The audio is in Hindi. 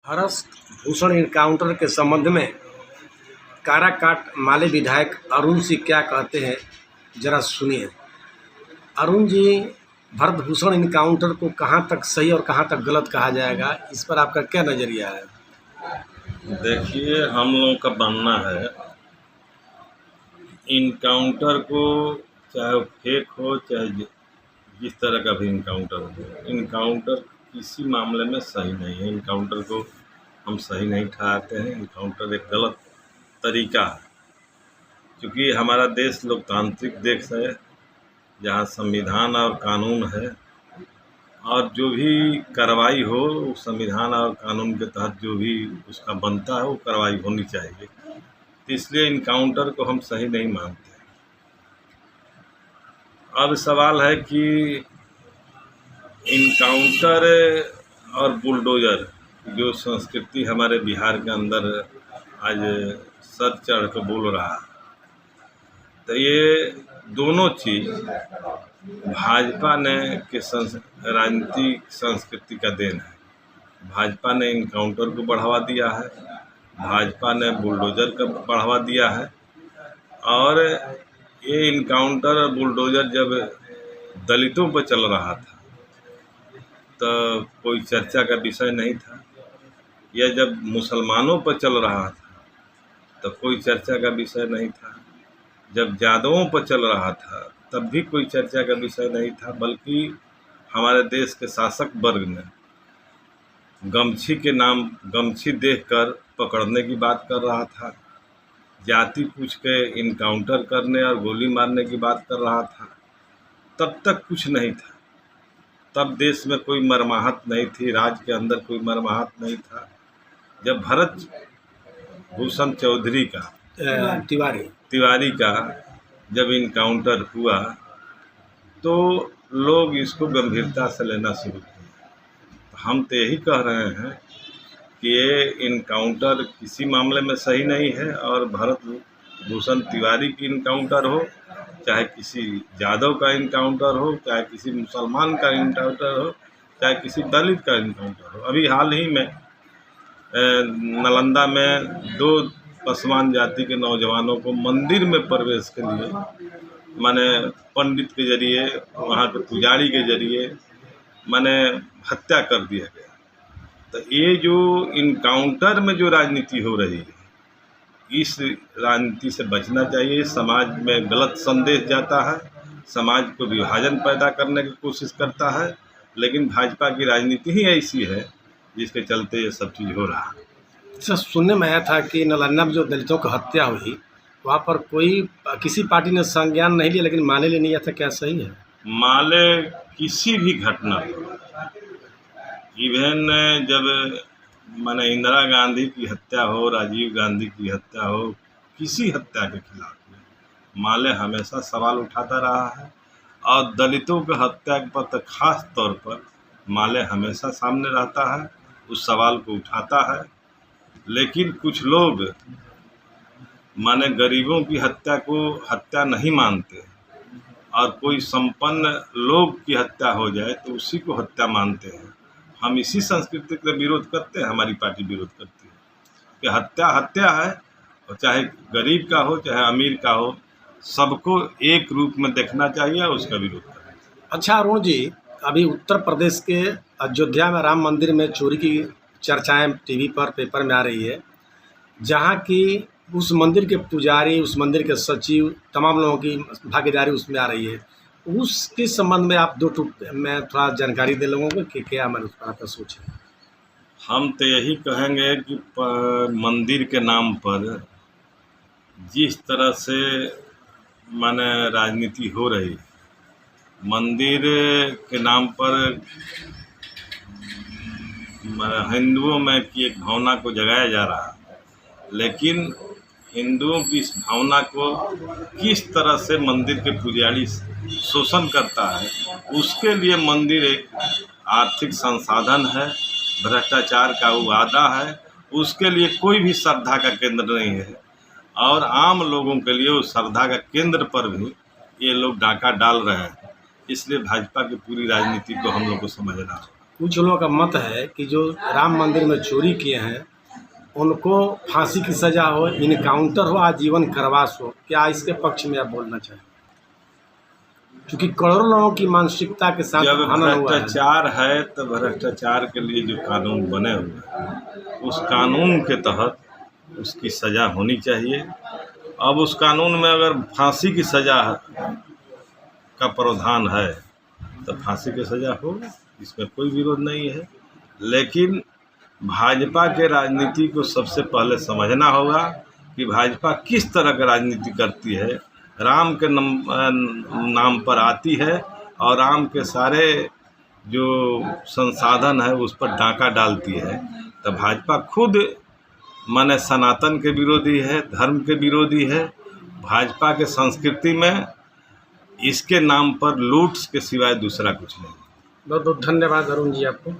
हरस भूषण एनकाउंटर के संबंध में काराकाट माले विधायक अरुण सिंह क्या कहते हैं, जरा सुनिए। अरुण जी, भरत भूषण एनकाउंटर को कहाँ तक सही और कहाँ तक गलत कहा जाएगा, इस पर आपका क्या नज़रिया है? देखिए, हम लोगों का मानना है इनकाउंटर को, चाहे वो फेक हो चाहे जिस तरह का भी इनकाउंटर हो, इनकाउंटर किसी मामले में सही नहीं है। इनकाउंटर को हम सही नहीं ठहराते हैं। इनकाउंटर एक गलत तरीका है, क्योंकि हमारा देश लोकतांत्रिक देश है जहाँ संविधान और कानून है, और जो भी कार्रवाई हो उस संविधान और कानून के तहत जो भी उसका बनता है वो कार्रवाई होनी चाहिए। तो इसलिए इनकाउंटर को हम सही नहीं मानते। अब सवाल है कि इनकाउंटर और बुलडोज़र जो संस्कृति हमारे बिहार के अंदर आज सर चढ़ कर बोल रहा है, तो ये दोनों चीज़ भाजपा ने के राजनीतिक संस्कृति का देन है। भाजपा ने इनकाउंटर को बढ़ावा दिया है, भाजपा ने बुलडोज़र का बढ़ावा दिया है। और ये इनकाउंटर और बुलडोज़र जब दलितों पर चल रहा था तो कोई चर्चा का विषय नहीं था, या जब मुसलमानों पर चल रहा था तो कोई चर्चा का विषय नहीं था, जब यादवों पर चल रहा था तब भी कोई चर्चा का विषय नहीं था। बल्कि हमारे देश के शासक वर्ग ने गमछी के नाम गमछी देखकर पकड़ने की बात कर रहा था, जाति पूछ के इनकाउंटर करने और गोली मारने की बात कर रहा था। तब तक कुछ नहीं था, तब देश में कोई मरमाहत नहीं थी, राज्य के अंदर कोई मरमाहत नहीं था। जब भरत भूषण चौधरी का तिवारी का जब इनकाउंटर हुआ तो लोग इसको गंभीरता से लेना शुरू किए। हम तो यही कह रहे हैं कि ये इनकाउंटर किसी मामले में सही नहीं है, और भरत भूषण तिवारी की इनकाउंटर हो, चाहे किसी यादव का इनकाउंटर हो, चाहे किसी मुसलमान का इनकाउंटर हो, चाहे किसी दलित का इनकाउंटर हो। अभी हाल ही में नालंदा में 2 पसवान जाति के नौजवानों को मंदिर में प्रवेश के लिए माने पंडित के जरिए, वहाँ के पुजारी के जरिए माने हत्या कर दिया गया। तो ये जो इनकाउंटर में जो राजनीति हो रही है, इस राजनीति से बचना चाहिए। समाज में गलत संदेश जाता है, समाज को विभाजन पैदा करने की कोशिश करता है। लेकिन भाजपा की राजनीति ही ऐसी है जिसके चलते ये सब चीज़ हो रहा है। अच्छा, सुनने में आया था कि नालंदा में जो दलितों की हत्या हुई, वहाँ पर किसी पार्टी ने संज्ञान नहीं लिया, लेकिन माले ले लिया था, क्या सही है? माले किसी भी घटना पर, इवन जब माने इंदिरा गांधी की हत्या हो, राजीव गांधी की हत्या हो, किसी हत्या के खिलाफ माले हमेशा सवाल उठाता रहा है। और दलितों की हत्या पर तो खास तौर पर माले हमेशा सामने रहता है, उस सवाल को उठाता है। लेकिन कुछ लोग माने गरीबों की हत्या को हत्या नहीं मानते, और कोई संपन्न लोग की हत्या हो जाए तो उसी को हत्या मानते हैं। हम इसी संस्कृति का विरोध करते हैं, हमारी पार्टी विरोध करती है कि हत्या हत्या है, और चाहे गरीब का हो चाहे अमीर का हो, सबको एक रूप में देखना चाहिए, उसका विरोध करना चाहिए। अच्छा अरुण जी, अभी उत्तर प्रदेश के अयोध्या में राम मंदिर में चोरी की चर्चाएं टीवी पर पेपर में आ रही है, जहां की उस मंदिर के पुजारी, उस मंदिर के सचिव, तमाम लोगों की भागीदारी उसमें आ रही है। उसके संबंध में आप मैं थोड़ा जानकारी दे लोगों को कि क्या हमारे उस पर आपका सोच है? हम तो यही कहेंगे कि मंदिर के नाम पर जिस तरह से माने राजनीति हो रही है, मंदिर के नाम पर हिंदुओं में की एक भावना को जगाया जा रहा है। लेकिन हिंदुओं की इस भावना को किस तरह से मंदिर के पुजारी शोषण करता है, उसके लिए मंदिर एक आर्थिक संसाधन है, भ्रष्टाचार का वो वादा है, उसके लिए कोई भी श्रद्धा का केंद्र नहीं है। और आम लोगों के लिए उस श्रद्धा का केंद्र पर भी ये लोग डाका डाल रहे हैं। इसलिए भाजपा की पूरी राजनीति को हम लोग को समझना है। कुछ लोगों का मत है कि जो राम मंदिर में चोरी किए हैं उनको फांसी की सज़ा हो, इनकाउंटर हो, आजीवन कारावास हो। क्या इसके पक्ष में आप बोलना चाहें? क्योंकि करोड़ों लोगों की मानसिकता के साथ जब हनन हुआ है। भ्रष्टाचार है तो भ्रष्टाचार के लिए जो कानून बने हुए हैं उस कानून के तहत उसकी सज़ा होनी चाहिए। अब उस कानून में अगर फांसी की सज़ा का प्रावधान है तो फांसी की सज़ा हो, इसमें कोई विरोध नहीं है। लेकिन भाजपा के राजनीति को सबसे पहले समझना होगा कि भाजपा किस तरह की राजनीति करती है। राम के नाम पर आती है और राम के सारे जो संसाधन है उस पर डाका डालती है। तो भाजपा खुद माने सनातन के विरोधी है, धर्म के विरोधी है। भाजपा के संस्कृति में इसके नाम पर लूट के सिवाय दूसरा कुछ नहीं। बहुत बहुत धन्यवाद अरुण जी आपको।